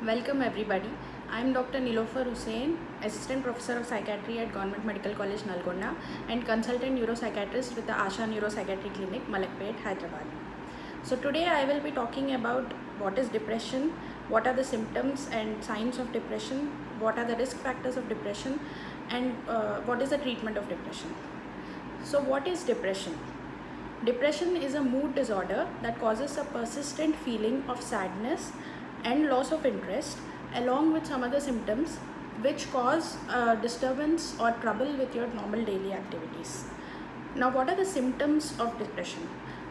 Welcome everybody. I am Dr. Nilofer Hussain, Assistant Professor of Psychiatry at Government Medical College Nalgonda and Consultant Neuropsychiatrist with the Asha Neuropsychiatry Clinic, Malakpet, Hyderabad. So today I will be talking about what is depression, what are the symptoms and signs of depression, what are the risk factors of depression, and what is the treatment of depression. So what is depression? Depression is a mood disorder that causes a persistent feeling of sadness and loss of interest, along with some other symptoms which cause disturbance or trouble with your normal daily activities. Now, what are the symptoms of depression?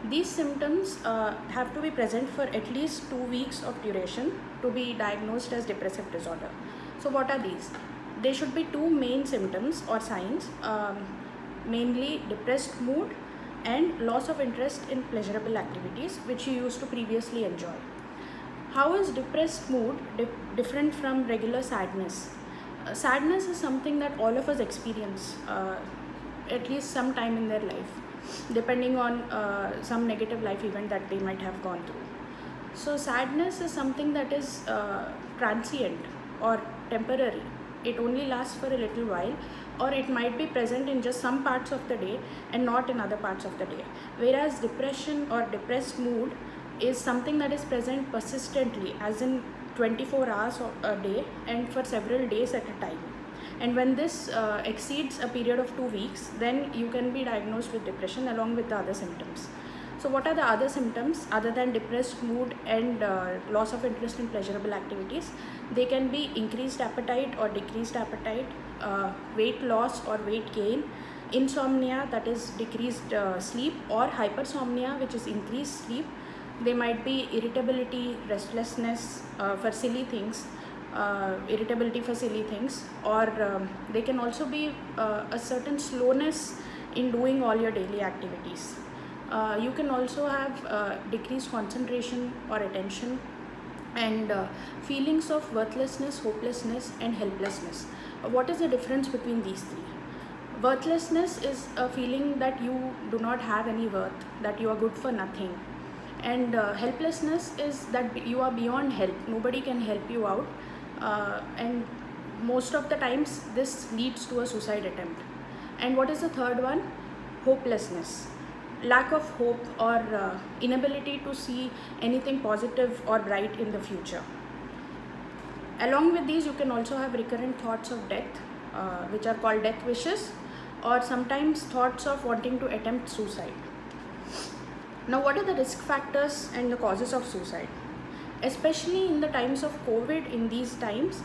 These symptoms have to be present for at least 2 weeks of duration to be diagnosed as depressive disorder. So, what are these? There should be two main symptoms or signs, mainly depressed mood and loss of interest in pleasurable activities which you used to previously enjoy. How is depressed mood different from regular sadness? Sadness is something that all of us experience at least some time in their life, depending on some negative life event that they might have gone through. So sadness is something that is transient or temporary. It only lasts for a little while, or it might be present in just some parts of the day and not in other parts of the day. Whereas depression or depressed mood is something that is present persistently, as in 24 hours a day and for several days at a time. And when this exceeds a period of 2 weeks, then you can be diagnosed with depression along with the other symptoms. So what are the other symptoms other than depressed mood and loss of interest in pleasurable activities? They can be increased appetite or decreased appetite, weight loss or weight gain, insomnia, that is decreased sleep, or hypersomnia, which is increased sleep. They might be irritability, restlessness for silly things, irritability for silly things, or they can also be a certain slowness in doing all your daily activities. You can also have decreased concentration or attention, and feelings of worthlessness, hopelessness, and helplessness. What is the difference between these three? Worthlessness is a feeling that you do not have any worth, that you are good for nothing. And helplessness is that you are beyond help, nobody can help you out, and most of the times this leads to a suicide attempt. And what is the third one? Hopelessness, lack of hope, or inability to see anything positive or bright in the future. Along with these, you can also have recurrent thoughts of death, which are called death wishes, or sometimes thoughts of wanting to attempt suicide. Now, what are the risk factors and the causes of suicide? Especially in the times of COVID, in these times,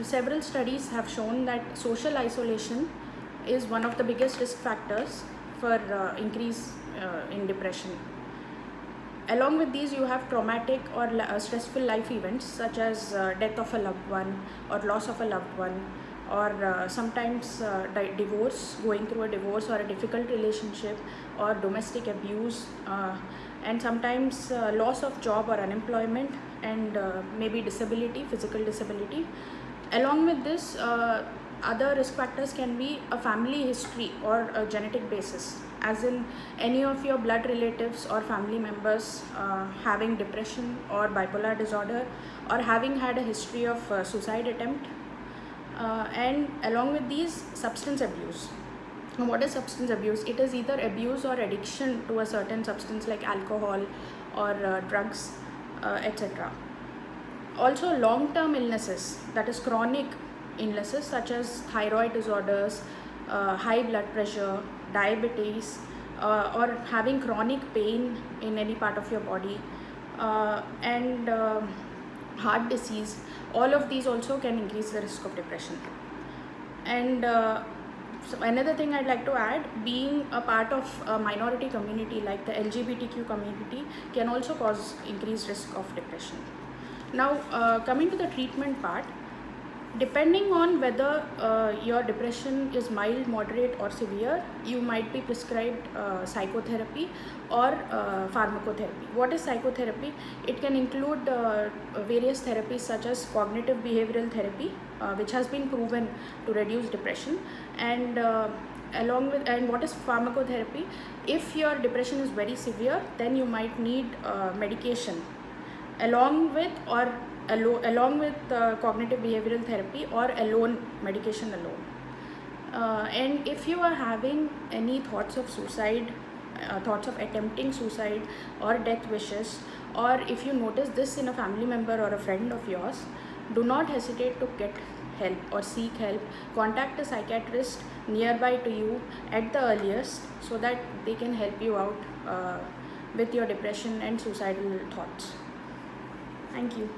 several studies have shown that social isolation is one of the biggest risk factors for increase in depression. Along with these, you have traumatic or stressful life events such as death of a loved one or loss of a loved one, or sometimes divorce, going through a divorce or a difficult relationship, or domestic abuse, and sometimes loss of job or unemployment, and maybe disability, physical disability. Along with this, other risk factors can be a family history or a genetic basis, as in any of your blood relatives or family members having depression or bipolar disorder, or having had a history of suicide attempt. And along with these, substance abuse. Now, what is substance abuse? It is either abuse or addiction to a certain substance like alcohol or drugs, etc. Also, long-term illnesses, that is chronic illnesses such as thyroid disorders, high blood pressure, diabetes, or having chronic pain in any part of your body, and heart disease. All of these also can increase the risk of depression. And so another thing I'd like to add, being a part of a minority community like the LGBTQ community can also cause increased risk of depression. Now, coming to the treatment part, depending on whether your depression is mild, moderate, or severe, you might be prescribed psychotherapy or pharmacotherapy. What is psychotherapy? It can include various therapies such as cognitive behavioral therapy, which has been proven to reduce depression, and what is pharmacotherapy? If your depression is very severe, then you might need medication along with cognitive behavioral therapy or alone, medication alone. And if you are having any thoughts of suicide, thoughts of attempting suicide or death wishes, or if you notice this in a family member or a friend of yours, do not hesitate to get help or seek help. Contact a psychiatrist nearby to you at the earliest so that they can help you out with your depression and suicidal thoughts. Thank you.